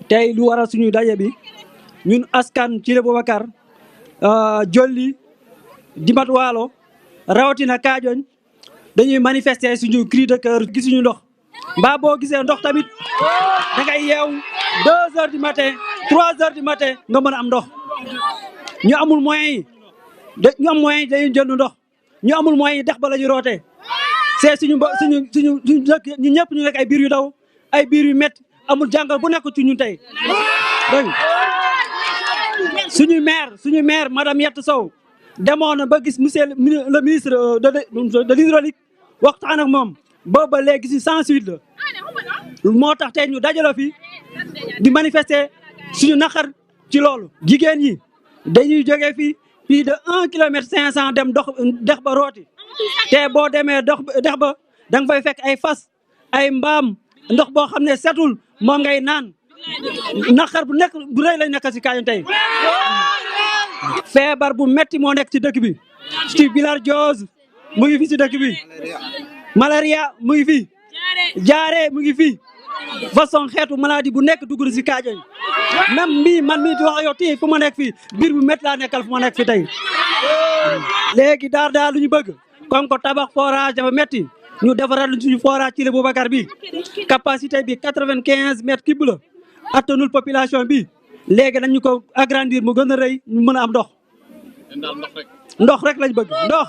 tey lu waral suñu daje bi ñun askan Thillé Boubacar Jolli Dimat Waalo rawatina Kadiougne dañuy manifester suñu cri de cœur gisuñu ndox mbaa boo gisee ndox tamit da ngay yeew 2 heures du matin 3 heures du matin nga mën a am ndox ñu amul moyens yi ñu am moyens yi dañuy jënd ndox ñu amul moyens yi dex ba la ñu rootee c'est suñu dëkk ñu ñëpp ñu nekk ay biir yu daw ay biir yu métti amul jàngal bu nekk ci ñun tey dégg suñu maire madame Yatt Sow demoon na ba gis monsieur le ministre de l'hydraulique waxtaan ak moom boobu ba léegi si sans suite la moo tax tey ñu dajalo fi di manifester suñu naqar ci loolu. jigéen ñi dañuy jógee fii plus de 1 kilomètre 500 dem dox dex ba rooti te boo demee dex ba da nga fay fekk ay fas ay mbaam ndox boo xam ne setul moom ngay naan naqar bu nekk bu rëy lañ nekk si Kadiougne tey. feebar bu metti moo nekk ci dëkk bi ci bilharziose mu ngi fi si dëkk bi malaria mu ngi fi jaare mu ngi fi façon xeetu maladie bu nekk dugg si Kadiougne même man mii di wax yow tii fu ma nekk fii biir bu métti laa nekkal fu ma nekk fi tey léegi daal lu ñu bëgg comme que tabax forage dafa métti ñu defaral suñu forage Thillé Boubacar bi capacité bi 95 mètres cubes la attanul population bi léegi nañu ko agrandir mu gën a rëy ñu mën a am ndox rek lañ bëgg ndox